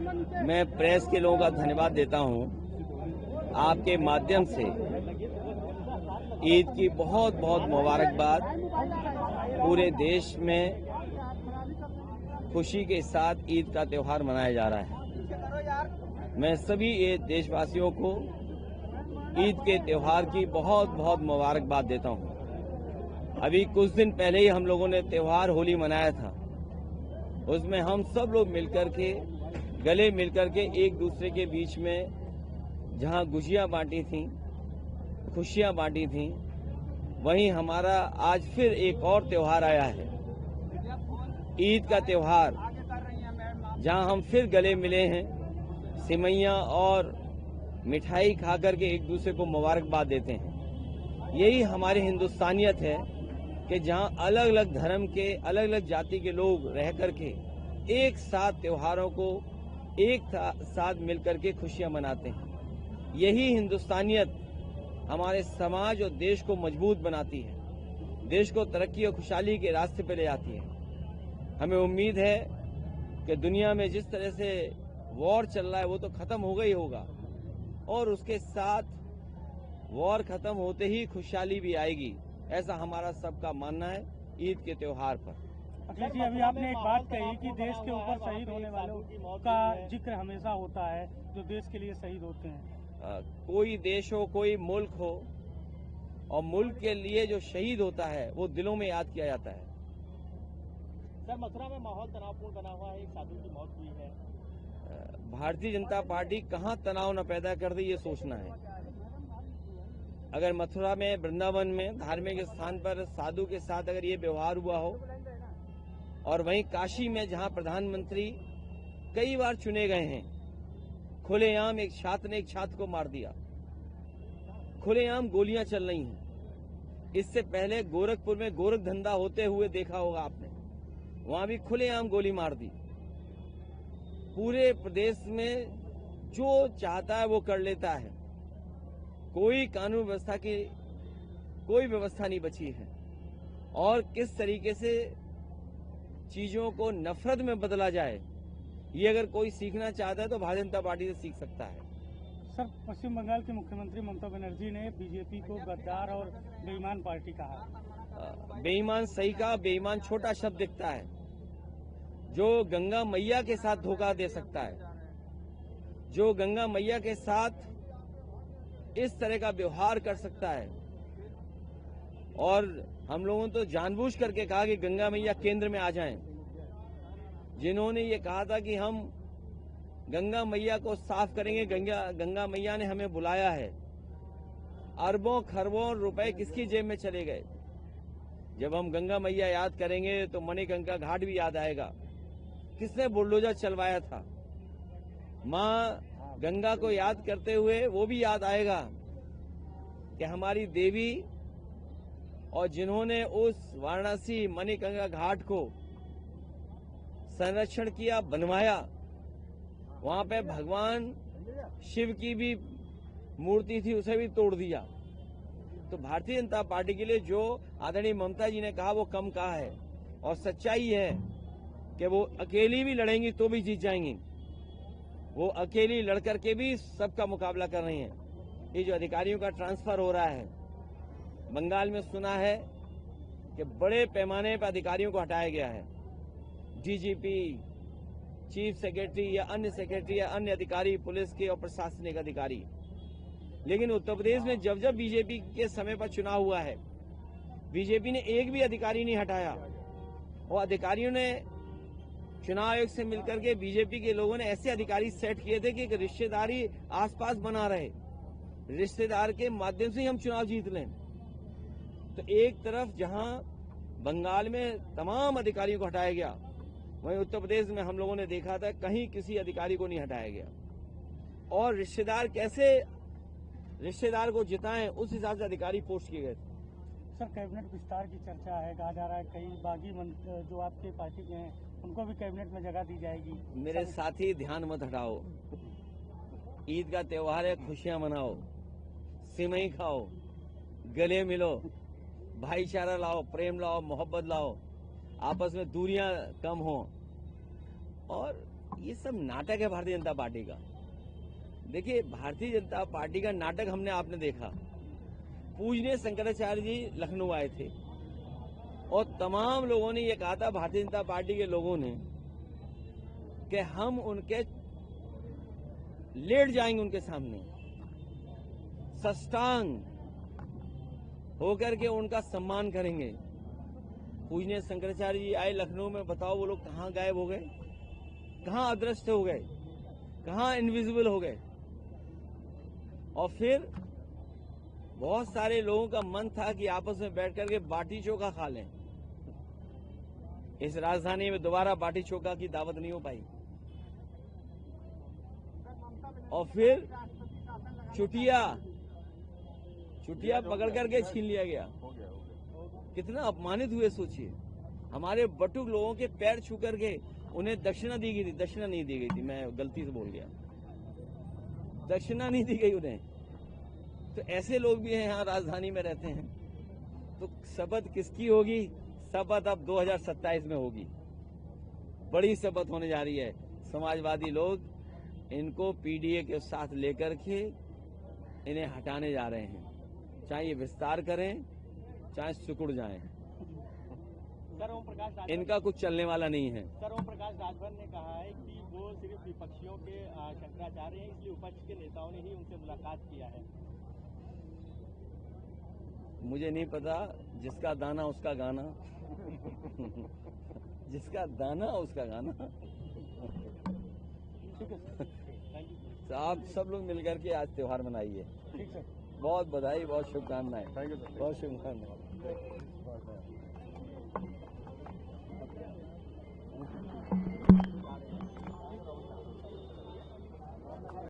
मैं प्रेस के लोगों का धन्यवाद देता हूं। आपके माध्यम से ईद की बहुत बहुत मुबारकबाद। पूरे देश में खुशी के साथ ईद का त्यौहार मनाया जा रहा है। मैं सभी देशवासियों को ईद के त्यौहार की बहुत बहुत मुबारकबाद देता हूं। अभी कुछ दिन पहले ही हम लोगों ने त्यौहार होली मनाया था। उसमें हम सब लोग मिलकर के गले मिलकर के एक दूसरे के बीच में जहां गुजियां बांटी थी, खुशियां बांटी थी, वहीं हमारा आज फिर एक और त्यौहार आया है, ईद का त्यौहार, जहां हम फिर गले मिले हैं, सिमैया और मिठाई खाकर के एक दूसरे को मुबारकबाद देते हैं। यही हमारी हिंदुस्तानियत है कि जहां अलग अलग धर्म के, अलग अलग जाति के लोग रह करके एक साथ त्योहारों को एक साथ मिलकर के खुशियां मनाते हैं। यही हिंदुस्तानियत हमारे समाज और देश को मजबूत बनाती है, देश को तरक्की और खुशहाली के रास्ते पर ले जाती है। हमें उम्मीद है कि दुनिया में जिस तरह से वॉर चल रहा है वो तो खत्म होगा ही होगा, और उसके साथ वॉर खत्म होते ही खुशहाली भी आएगी, ऐसा हमारा सबका मानना है ईद के त्योहार पर। अखिलेश जी, अभी आपने एक बात कही कि देश के ऊपर शहीद होने वालों का जिक्र हमेशा होता है, जो देश के लिए शहीद होते हैं। कोई देश हो, कोई मुल्क हो, और मुल्क के लिए जो शहीद होता है वो दिलों में याद किया जाता है। सर, मथुरा में माहौल तनावपूर्ण बना हुआ है, एक साधु की मौत हुई है। भारतीय जनता पार्टी कहां तनाव न पैदा कर दी, ये सोचना है। अगर मथुरा में, वृंदावन में, धार्मिक स्थान पर साधु के साथ अगर ये व्यवहार हुआ हो, और वहीं काशी में जहां प्रधानमंत्री कई बार चुने गए हैं, खुलेआम एक छात्र ने एक छात्र को मार दिया, खुलेआम गोलियां चल रही हैं। इससे पहले गोरखपुर में गोरख धंधा होते हुए देखा होगा आपने, वहां भी खुलेआम गोली मार दी। पूरे प्रदेश में जो चाहता है वो कर लेता है, कोई कानून व्यवस्था की कोई व्यवस्था नहीं बची है। और किस तरीके से चीजों को नफरत में बदला जाए, ये अगर कोई सीखना चाहता है तो भारतीय जनता पार्टी से सीख सकता है। सर, पश्चिम बंगाल की मुख्यमंत्री ममता बनर्जी ने बीजेपी को गद्दार और बेईमान पार्टी कहा। बेईमान सही कहा, बेईमान छोटा शब्द दिखता है। जो गंगा मैया के साथ धोखा दे सकता है, जो गंगा मैया के साथ इस तरह का व्यवहार कर सकता है, और हम लोगों ने तो जानबूझ करके कहा कि गंगा मैया केंद्र में आ जाएं। जिन्होंने ये कहा था कि हम गंगा मैया को साफ करेंगे, गंगा मैया ने हमें बुलाया है, अरबों खरबों रुपए किसकी जेब में चले गए। जब हम गंगा मैया याद करेंगे तो मणिकंका घाट भी याद आएगा, किसने बुलडोजर चलवाया था। मां गंगा को याद करते हुए वो भी याद आएगा कि हमारी देवी, और जिन्होंने उस वाराणसी मणिकंका घाट को संरक्षण किया, बनवाया, वहां पे भगवान शिव की भी मूर्ति थी, उसे भी तोड़ दिया। तो भारतीय जनता पार्टी के लिए जो आदरणीय ममता जी ने कहा वो कम कहा है, और सच्चाई है कि वो अकेली भी लड़ेंगी तो भी जीत जाएंगी। वो अकेली लड़कर के भी सबका मुकाबला कर रही हैं। ये जो अधिकारियों का ट्रांसफर हो रहा है बंगाल में, सुना है कि बड़े पैमाने पर अधिकारियों को हटाया गया है। डीजीपी, चीफ सेक्रेटरी या अन्य सेक्रेटरी या अन्य अधिकारी, पुलिस के और प्रशासनिक अधिकारी। लेकिन उत्तर प्रदेश में जब जब बीजेपी के समय पर चुनाव हुआ है, बीजेपी ने एक भी अधिकारी नहीं हटाया, और अधिकारियों ने चुनाव आयोग से मिलकर के बीजेपी के लोगों ने ऐसे अधिकारी सेट किए थे कि एक रिश्तेदारी आसपास बना रहे, रिश्तेदार के माध्यम से ही हम चुनाव जीत लें। तो एक तरफ जहां बंगाल में तमाम अधिकारियों को हटाया गया, वहीं उत्तर प्रदेश में हम लोगों ने देखा था कहीं किसी अधिकारी को नहीं हटाया गया। और रिश्तेदार कैसे रिश्तेदार को जिताएं, उस हिसाब से अधिकारी पोस्ट किए गए थे। सर, कैबिनेट विस्तार की चर्चा है, कहा जा रहा है कई बागी जो आपके पार्टी के हैं उनको भी कैबिनेट में जगह दी जाएगी। मेरे साथी, ध्यान मत हटाओ। ईद का त्योहार है, खुशियां मनाओ, सिमई खाओ, गले मिलो, भाईचारा लाओ, प्रेम लाओ, मोहब्बत लाओ, आपस में दूरियां कम हो, और ये सब नाटक है भारतीय जनता पार्टी का। देखिए, भारतीय जनता पार्टी का नाटक हमने आपने देखा। पूजनीय शंकराचार्य जी लखनऊ आए थे और तमाम लोगों ने ये कहा था, भारतीय जनता पार्टी के लोगों ने, कि हम उनके लेट जाएंगे उनके सामने, साष्टांग होकर के उनका सम्मान करेंगे। पूजनीय शंकराचार्य जी आए लखनऊ में, बताओ वो लोग कहाँ गायब हो गए, कहाँ अदृश्य हो गए, कहाँ इनविजिबल हो गए। और फिर बहुत सारे लोगों का मन था कि आपस में बैठ करके बाटी चोखा खा लें। इस राजधानी में दोबारा बाटी चोखा की दावत नहीं हो पाई। और फिर चुटिया पकड़ करके छीन लिया गया। कितना अपमानित हुए सोचिए। हमारे बटुक लोगों के पैर छू करके उन्हें दक्षिणा दी गई थी। दक्षिणा नहीं दी गई थी, मैं गलती से बोल गया, दक्षिणा नहीं दी गई उन्हें। तो ऐसे लोग भी हैं यहाँ राजधानी में रहते हैं। तो शपथ किसकी होगी? शपथ अब 2027 में होगी। बड़ी शपथ होने जा रही है। समाजवादी लोग इनको पीडीए के साथ लेकर के इन्हें हटाने जा रहे हैं। चाहे ये विस्तार करें, चाहे सिकुड़ जाएं, सर ओम प्रकाश राजभर, इनका कुछ चलने वाला नहीं है। सर ओम प्रकाश राजभर ने कहा है कि वो सिर्फ विपक्षियों के शंकराचार्य हैं, इसलिए विपक्ष के नेताओं ने ही उनसे मुलाकात किया है। मुझे नहीं पता, जिसका दाना उसका गाना। जिसका दाना उसका गाना। तो आप सब लोग मिलकर के आज त्योहार मनाइए। बहुत बधाई, बहुत शुभकामनाएं। बहुत शुभकामनाएं।